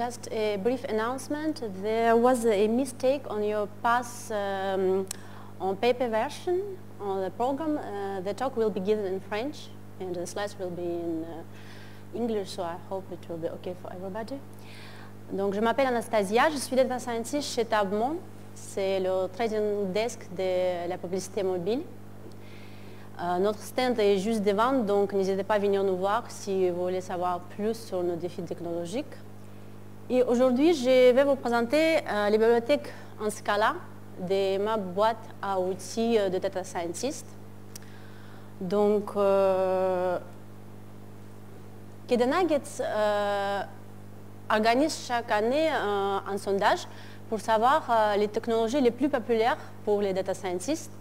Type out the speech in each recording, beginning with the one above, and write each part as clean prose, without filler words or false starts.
just a brief announcement. There was a mistake on your pass on paper version on the program. The talk will be given in French and the slides will be in English, so I hope it will be okay for everybody. Donc, je m'appelle Anastasia, je suis data scientist chez Tabmon. C'est le trading desk de la publicité mobile. Notre stand est juste devant, donc n'hésitez pas à venir nous voir si vous voulez savoir plus sur nos défis technologiques. Et aujourd'hui, je vais vous présenter les bibliothèques en Scala de ma boîte à outils de data scientist. Donc, KDNuggets organise chaque année un sondage pour savoir les technologies les plus populaires pour les data scientists.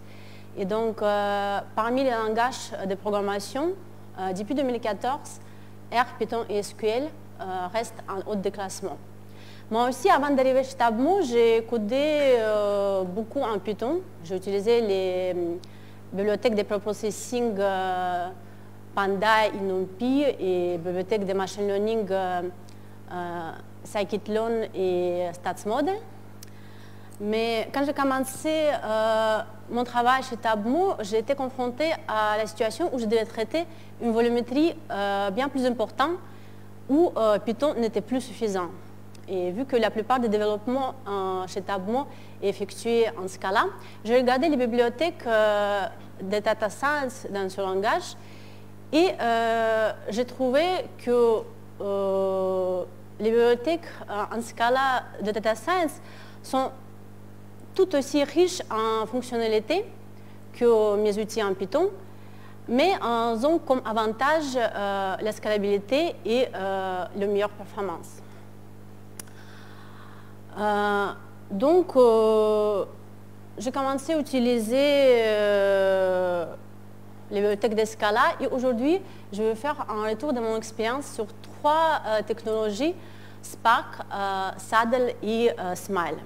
Et donc, parmi les langages de programmation, depuis 2014, R, Python et SQL restent en haut de classement. Moi aussi, avant d'arriver chez Tabmon, j'ai codé beaucoup en Python. J'ai utilisé les bibliothèques de preprocessing Panda et NumPy et bibliothèques de machine learning Scikit-learn et StatsModel. Mais quand j'ai commencé mon travail chez Tabmon, j'ai été confrontée à la situation où je devais traiter une volumétrie bien plus importante où Python n'était plus suffisant. Et vu que la plupart des développements chez Tabmon est effectué en Scala, j'ai regardé les bibliothèques de data science dans ce langage et j'ai trouvé que les bibliothèques en Scala de data science sont tout aussi riches en fonctionnalités que mes outils en Python, mais elles ont comme avantage la scalabilité et la meilleure performance. Donc, j'ai commencé à utiliser les bibliothèques de Scala et aujourd'hui, je vais faire un retour de mon expérience sur trois technologies, Spark, Saddle et Smile.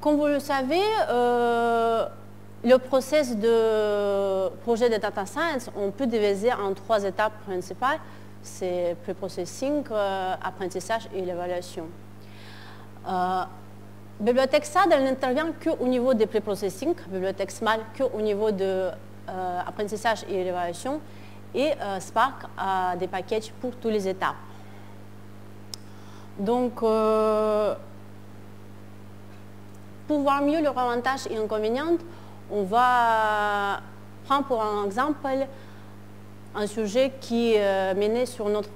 Comme vous le savez, le processus de projet de data science, on peut diviser en trois étapes principales. C'est preprocessing, apprentissage et l'évaluation. Bibliothèque Saddle n'intervient qu'au niveau des preprocessing, bibliothèque Smile qu'au niveau de apprentissage et l'évaluation, et Spark a des packages pour toutes les étapes. Donc, pour voir mieux leurs avantages et inconvénients, on va prendre pour un exemple un sujet qui est mené sur notre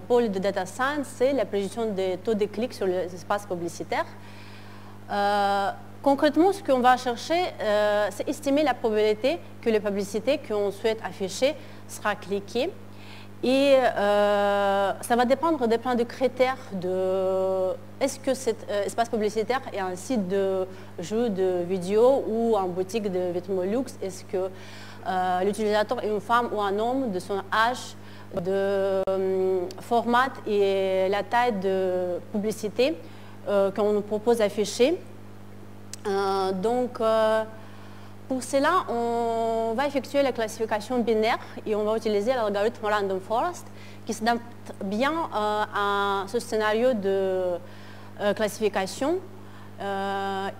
pôle de data science, c'est la prédiction des taux de clics sur les espaces publicitaires. Concrètement, ce qu'on va chercher, c'est estimer la probabilité que les publicités qu'on souhaite afficher sera cliquée. Et ça va dépendre des plein de critères de est-ce que cet espace publicitaire est un site de jeux de vidéo ou en boutique de vêtements luxe, est-ce que l'utilisateur est une femme ou un homme, de son âge, de format et la taille de publicité qu'on nous propose d'afficher. Donc, pour cela, on va effectuer la classification binaire et on va utiliser l'algorithme Random Forest qui s'adapte bien à ce scénario de classification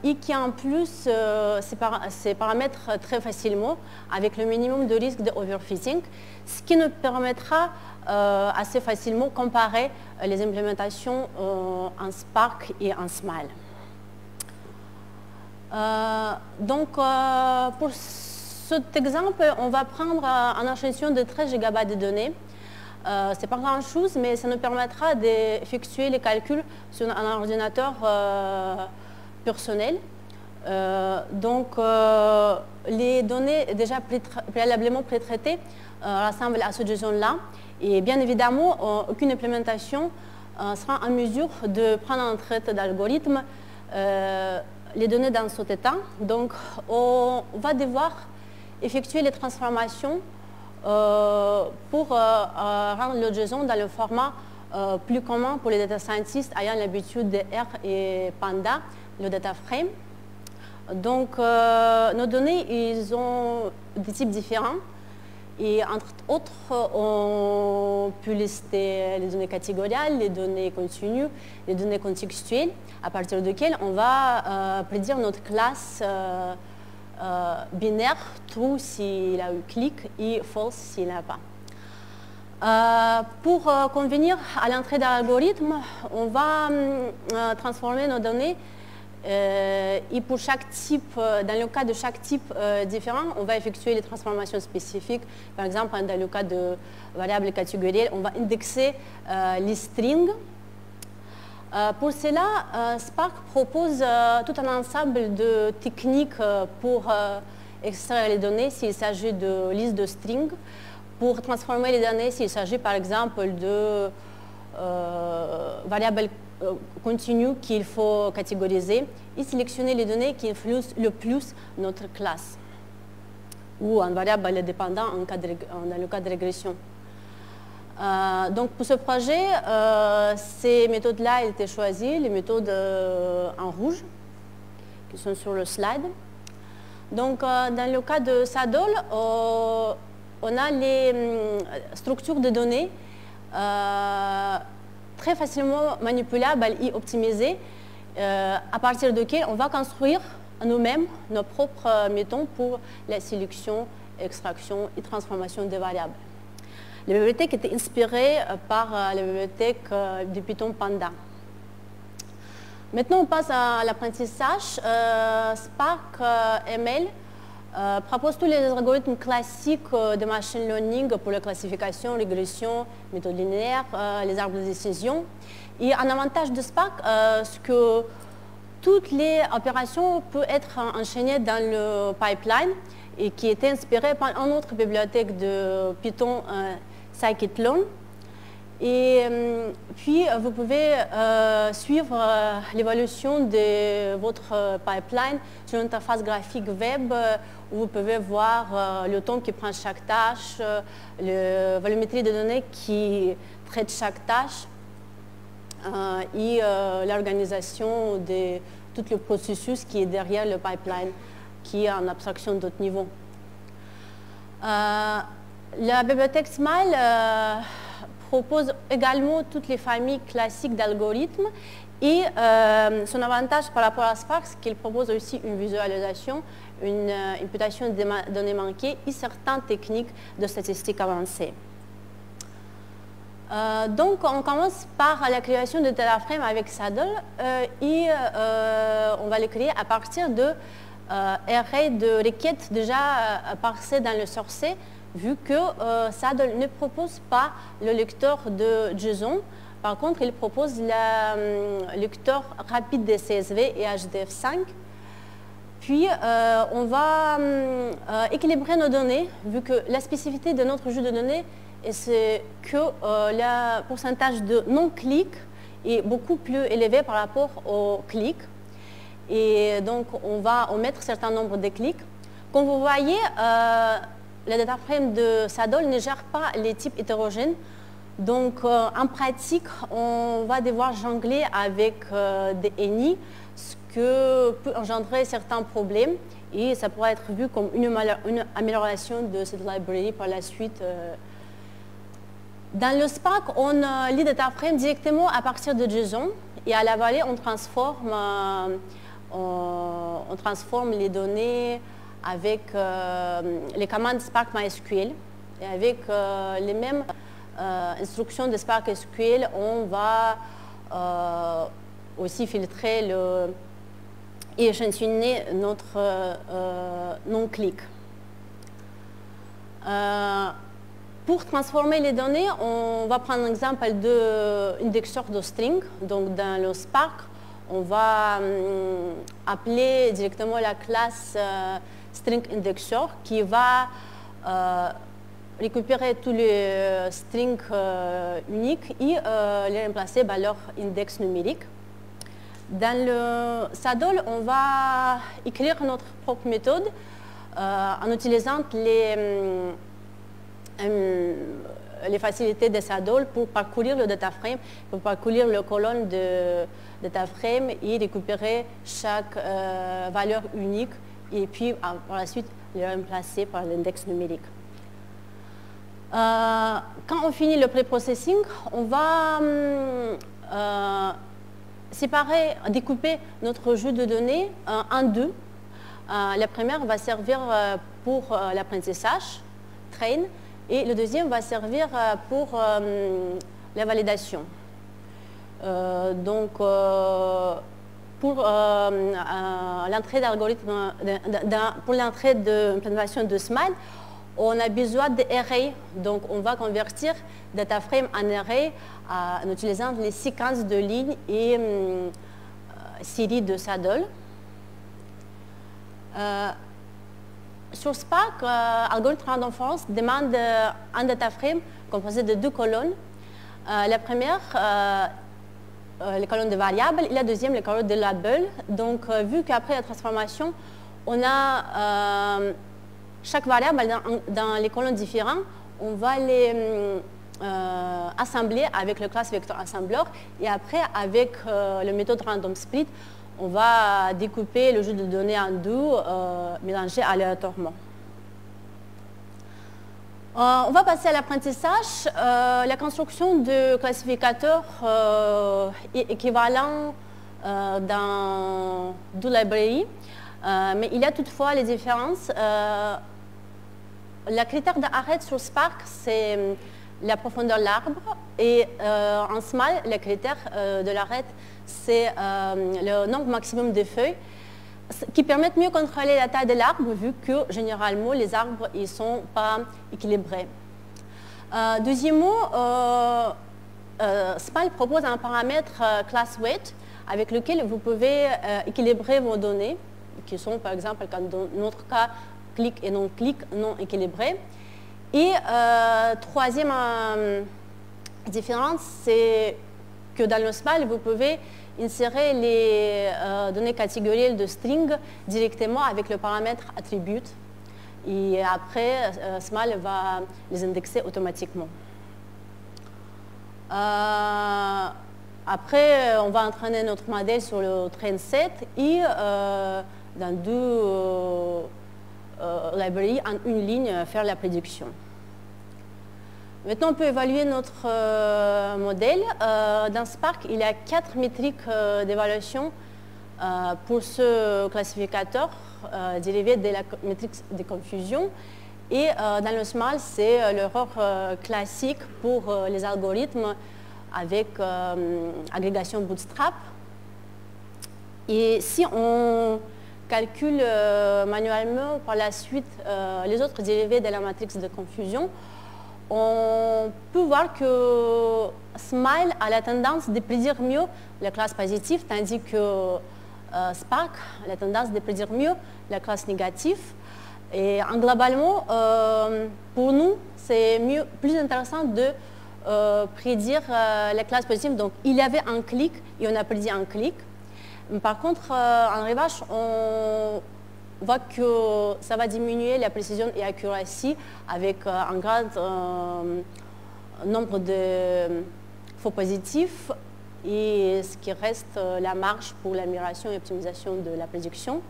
et qui en plus se paramètre très facilement avec le minimum de risque de overfitting, ce qui nous permettra assez facilement de comparer les implémentations en Spark et en Smile. Donc, pour cet exemple, on va prendre un échantillon de 13 GB de données. Ce n'est pas grand-chose, mais ça nous permettra d'effectuer les calculs sur un ordinateur personnel. Donc, les données déjà préalablement pré-traitées rassemblent à cette zone-là. Et bien évidemment, aucune implémentation sera en mesure de prendre en traite d'algorithme les données dans cet état. Donc, on va devoir effectuer les transformations pour rendre le JSON dans le format plus commun pour les data scientists ayant l'habitude de R et Panda, le data frame. Donc, nos données, ils ont des types différents. Et entre autres, on peut lister les données catégoriales, les données continues, les données contextuelles, à partir desquelles on va prédire notre classe binaire, true s'il a eu clic et false s'il n'a pas. Pour convenir à l'entrée de l'algorithme, on va transformer nos données et pour chaque type, dans le cas de chaque type différent, on va effectuer les transformations spécifiques. Par exemple, dans le cas de variables catégorielles, on va indexer les strings. Pour cela, Spark propose tout un ensemble de techniques pour extraire les données s'il s'agit de listes de strings, pour transformer les données s'il s'agit par exemple de variables continues qu'il faut catégoriser et sélectionner les données qui influencent le plus notre classe ou un variable dépendant dans le cas de régression. Donc pour ce projet, ces méthodes-là étaient choisies, les méthodes en rouge qui sont sur le slide. Donc dans le cas de Saddle, on a les structures de données très facilement manipulables et optimisées, à partir desquelles on va construire nous-mêmes nos propres méthodes pour la sélection, extraction et transformation des variables. La bibliothèque était inspirée par la bibliothèque de Python Panda. Maintenant, on passe à l'apprentissage. Spark ML propose tous les algorithmes classiques de machine learning pour la classification, régression, méthode linéaire, les arbres de décision. Et un avantage de Spark, c'est que toutes les opérations peuvent être enchaînées dans le pipeline et qui était inspiré par une autre bibliothèque de Python, scikit-learn. Et puis, vous pouvez suivre l'évolution de votre pipeline sur une interface graphique web où vous pouvez voir le temps qui prend chaque tâche, la volumétrie de données qui traite chaque tâche et l'organisation de tout le processus qui est derrière le pipeline, qui est en abstraction d'autres niveaux. La bibliothèque Smile propose également toutes les familles classiques d'algorithmes et son avantage par rapport à Spark, c'est qu'il propose aussi une visualisation, une imputation des données manquées et certaines techniques de statistiques avancées. Donc on commence par la création de data frame avec Saddle et on va les créer à partir de arrays de requêtes déjà parsées dans le source, vu que Saddle ne propose pas le lecteur de JSON. Par contre, il propose le lecteur rapide de CSV et HDF5. Puis, on va équilibrer nos données, vu que la spécificité de notre jeu de données, c'est que le pourcentage de non-clics est beaucoup plus élevé par rapport aux clics. Et donc, on va omettre un certain nombre de clics. Comme vous voyez, le data frame de Saddle ne gère pas les types hétérogènes. Donc, en pratique, on va devoir jongler avec des NI, ce qui peut engendrer certains problèmes. Et ça pourrait être vu comme une amélioration de cette library par la suite. Dans le Spark, on lit data frame directement à partir de JSON. Et à la vallée, on transforme les données avec les commandes Spark MySQL. Et avec les mêmes instructions de Spark SQL, on va aussi filtrer et échantillonner notre non-clic. Pour transformer les données, on va prendre l'exemple d'indexeur de string. Donc dans le Spark, on va appeler directement la classe string indexer qui va récupérer tous les strings uniques et les remplacer par leur index numérique. Dans le Saddle, on va écrire notre propre méthode en utilisant les facilités de Saddle pour parcourir le data frame, pour parcourir le colonne de data frame et récupérer chaque valeur unique et puis par la suite les remplacer par l'index numérique. Quand on finit le pré-processing, on va séparer, découper notre jeu de données en deux. La première va servir pour l'apprentissage, train, et le deuxième va servir pour la validation. Donc, pour l'entrée d'algorithme, pour l'entrée d'implémentation de SMILE, on a besoin d'arrays. Donc, on va convertir data frame en array en utilisant les séquences de lignes et séries de saddle. Sur Spark, algorithme random forest demande un data frame composé de deux colonnes. La première, les colonnes de variables, et la deuxième, les colonnes de labels. Donc, vu qu'après la transformation, on a chaque variable dans les colonnes différentes, on va les assembler avec le class vector assembler et après, avec la méthode random split, on va découper le jeu de données en deux, mélangés aléatoirement. On va passer à l'apprentissage. La construction de classificateurs est équivalent dans deux librairies, mais il y a toutefois les différences. Le critère d'arrêt sur Spark, c'est la profondeur de l'arbre, et en SMILE, le critère de l'arrêt, c'est le nombre maximum de feuilles, qui permettent mieux contrôler la taille de l'arbre, vu que généralement les arbres ne sont pas équilibrés. Deuxièmement, SMILE propose un paramètre class weight avec lequel vous pouvez équilibrer vos données, qui sont par exemple, dans notre cas, clic et non-clic non équilibrés. Et troisième différence, c'est que dans le SMILE, vous pouvez insérer les données catégorielles de string directement avec le paramètre attribute. Et après, SMILE va les indexer automatiquement. Après, on va entraîner notre modèle sur le train set et dans deux librairies, en une ligne, faire la prédiction. Maintenant, on peut évaluer notre modèle. Dans Spark, il y a 4 métriques d'évaluation pour ce classificateur dérivé de la métrique de confusion. Et dans le SMILE, c'est l'erreur classique pour les algorithmes avec agrégation bootstrap. Et si on calcule manuellement par la suite les autres dérivés de la matrice de confusion, on peut voir que SMILE a la tendance de prédire mieux la classe positive, tandis que Spark a la tendance de prédire mieux la classe négative. Et globalement, pour nous, c'est plus intéressant de prédire la classe positive. Donc, il y avait un clic et on a prédit un clic. Par contre, en revanche, on voit que ça va diminuer la précision et l'accuracy avec un grand nombre de faux positifs et ce qui reste la marge pour l'amélioration et l'optimisation de la prédiction.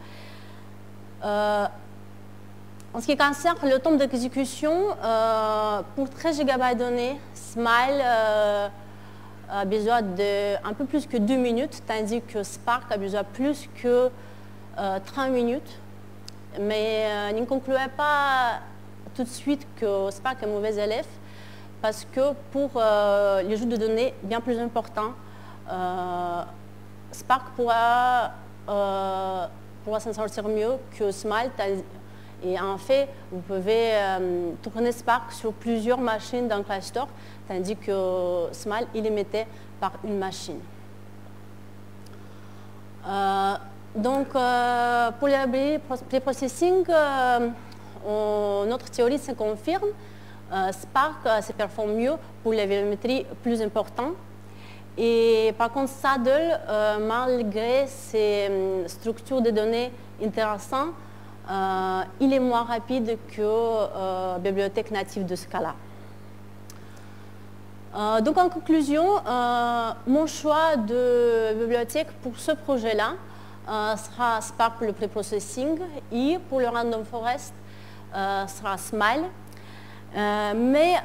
En ce qui concerne le temps d'exécution, pour 13 GB de données, SMILE a besoin d'un peu plus que 2 minutes, tandis que Spark a besoin de plus que 30 minutes. Mais ne concluez pas tout de suite que Spark est un mauvais élève, parce que pour les jeux de données bien plus importants, Spark pourra s'en sortir mieux que SMILE. Et en fait, vous pouvez tourner Spark sur plusieurs machines dans le cluster, tandis que SMILE est limité par une machine. Donc, pour le pré-processing, notre théorie se confirme. Spark se performe mieux pour les volumétries plus importantes. Et par contre, Saddle, malgré ses structures de données intéressantes, il est moins rapide que bibliothèque native de Scala. Donc en conclusion, mon choix de bibliothèque pour ce projet-là sera Spark pour le pré-processing et pour le random forest sera SMILE. Mais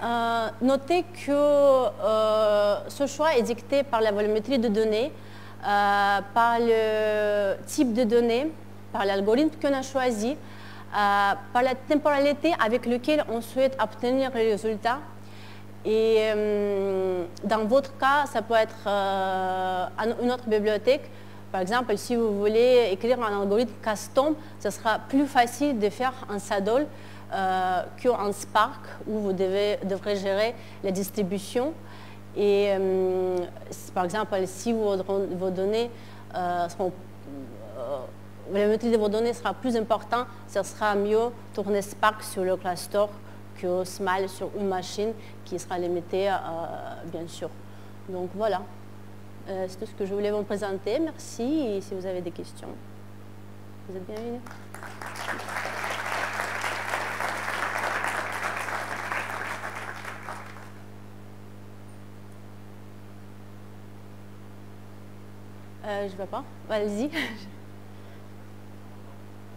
notez que ce choix est dicté par la volumétrie de données, par le type de données, par l'algorithme qu'on a choisi, par la temporalité avec laquelle on souhaite obtenir les résultats. Et dans votre cas, ça peut être une autre bibliothèque. Par exemple, si vous voulez écrire un algorithme custom, ce sera plus facile de faire un SADOL qu'un Spark, où vous devrez gérer la distribution. Et par exemple, si vos données seront la volumétrie de vos données sera plus importante, ce sera mieux tourner Spark sur le cluster que Smile sur une machine qui sera limitée, bien sûr. Donc voilà, c'est tout ce que je voulais vous présenter. Merci. Et si vous avez des questions, vous êtes bienvenus. Je ne vois pas. Allez-y.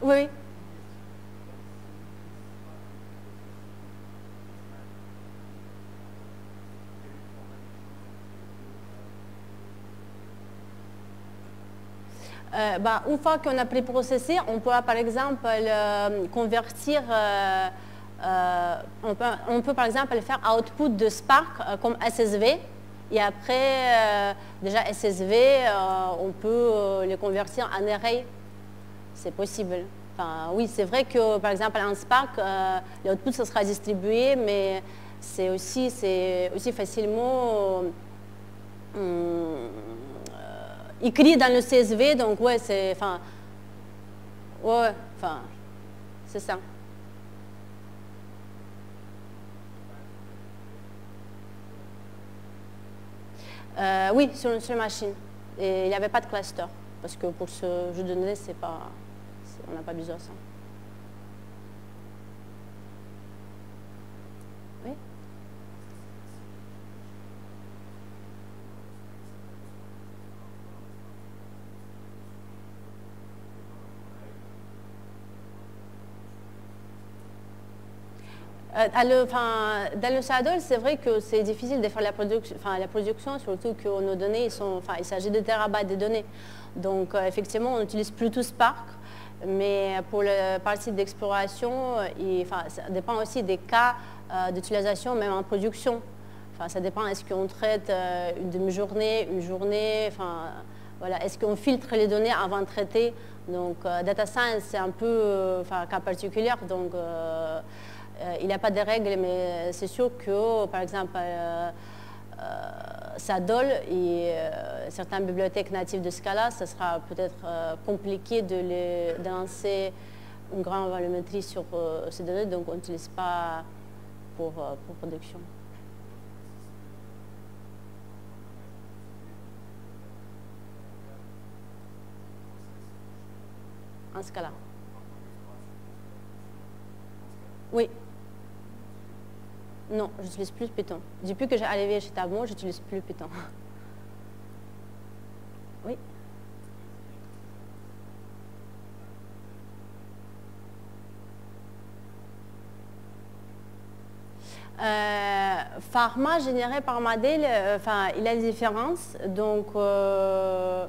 Oui. Une fois qu'on a préprocessé, on pourra par exemple convertir, on peut par exemple faire output de Spark comme SSV. Et après, déjà SSV, on peut le convertir en array. C'est possible. Enfin, oui, c'est vrai que par exemple en Spark, l'output ça sera distribué, mais c'est aussi facilement écrit dans le CSV. Donc ouais, c'est c'est ça. Oui, sur une seule machine. Et il n'y avait pas de cluster. Parce que pour ce jeu de données, on n'a pas besoin de ça. Oui. Dans le SADOL, c'est vrai que c'est difficile de faire la production, surtout que nos données, il s'agit de terabytes de données. Donc, effectivement, on utilise plutôt Spark, mais pour la partie d'exploration, ça dépend aussi des cas d'utilisation, même en production. Ça dépend, est-ce qu'on traite une demi-journée, une journée, voilà, est-ce qu'on filtre les données avant de traiter. Donc, data science, c'est un peu cas particulier, donc il n'y a pas de règles, mais c'est sûr que, par exemple, SADOL et certaines bibliothèques natives de Scala, ce sera peut-être compliqué de lancer une grande volumétrie sur ces données, donc on n'utilise pas pour production. En Scala. Oui. Non, je n'utilise plus Python. Depuis que j'ai arrivé chez Tableau, je n'utilise plus Python. Oui. Pharma généré par Madel, il a des différences. Donc, en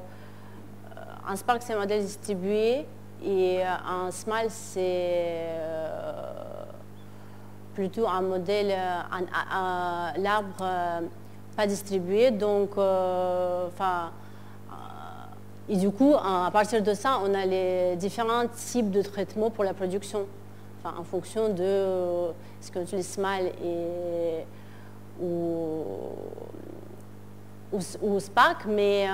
Spark, c'est un modèle distribué et en Smile, c'est plutôt un modèle, l'arbre pas distribué. Donc, et du coup, à partir de ça, on a les différents types de traitements pour la production. En fonction de ce qu'on utilise Smile ou Spark. Mais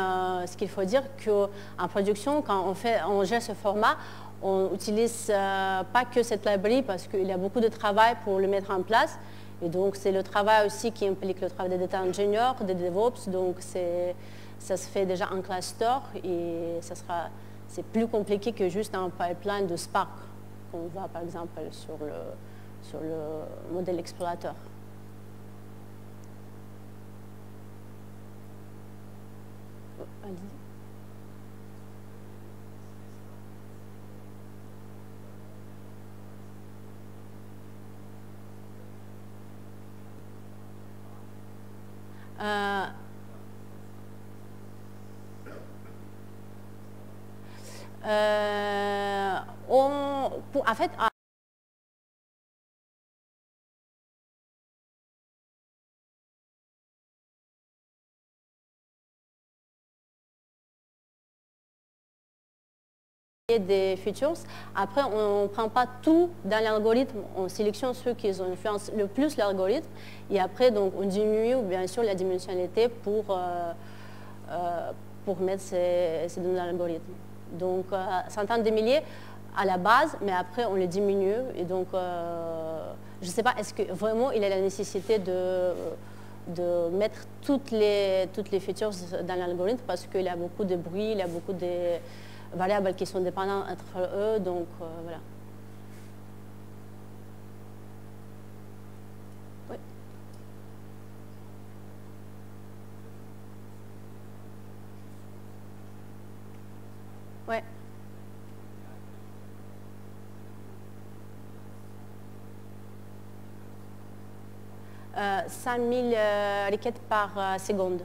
ce qu'il faut dire qu'en production, quand on gère ce format, on n'utilise pas que cette librairie parce qu'il y a beaucoup de travail pour le mettre en place. Et donc, c'est le travail aussi qui implique le travail des data engineers, des DevOps. Donc, ça se fait déjà en cluster et c'est plus compliqué que juste un pipeline de Spark qu'on voit, par exemple, sur le modèle explorateur. Allez-y. En fait, des features. Après, on ne prend pas tout dans l'algorithme, on sélectionne ceux qui influencent le plus l'algorithme et après, donc, on diminue bien sûr la dimensionnalité pour mettre ces données dans l'algorithme. Donc, centaines de milliers à la base, mais après, on les diminue. Et donc, je ne sais pas, est-ce que vraiment il y a la nécessité de mettre toutes les features dans l'algorithme parce qu'il y a beaucoup de bruit, il y a beaucoup de variables qui sont dépendantes entre eux, donc voilà. Oui. Ouais. 5000 requêtes par seconde.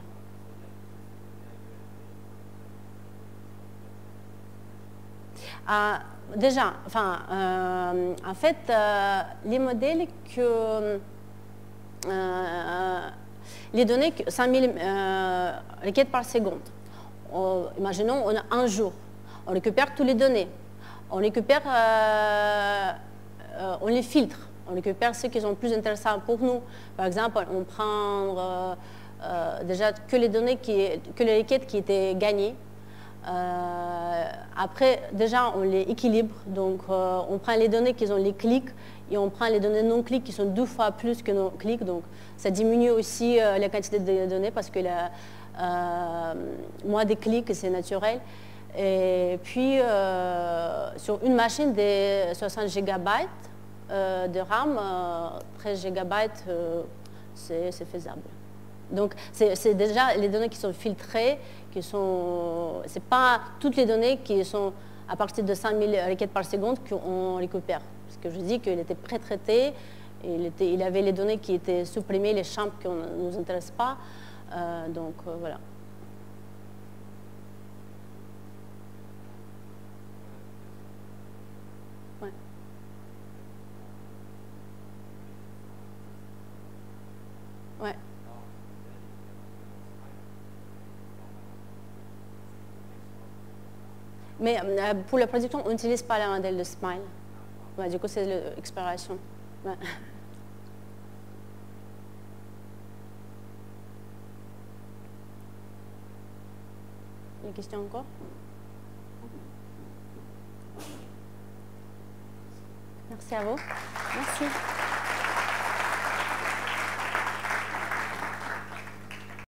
Déjà, enfin, en fait, les modèles que les données, 5000 requêtes par seconde. Imaginons, on a un jour. On récupère toutes les données. On récupère, on les filtre. On récupère ceux qui sont plus intéressants pour nous. Par exemple, on prend déjà que les données, que les requêtes qui étaient gagnées. Après, déjà, on les équilibre. Donc, on prend les données qui ont les clics et on prend les données non clics qui sont 2 fois plus que nos clics. Donc, ça diminue aussi la quantité de données parce que moins de clics, c'est naturel. Et puis, sur une machine de 60 GB de RAM, 13 GB, c'est faisable. Donc, c'est déjà les données qui sont filtrées, c'est pas toutes les données qui sont à partir de 5000 requêtes par seconde qu'on récupère. Parce que je dis qu'il était pré-traité, il avait les données qui étaient supprimées, les champs qui ne nous intéressent pas. Donc, voilà. Ouais. Ouais. Mais pour la production, on n'utilise pas la modèle de Smile. Ouais, du coup, c'est l'exploration. Ouais. Une question encore? Merci à vous. Merci.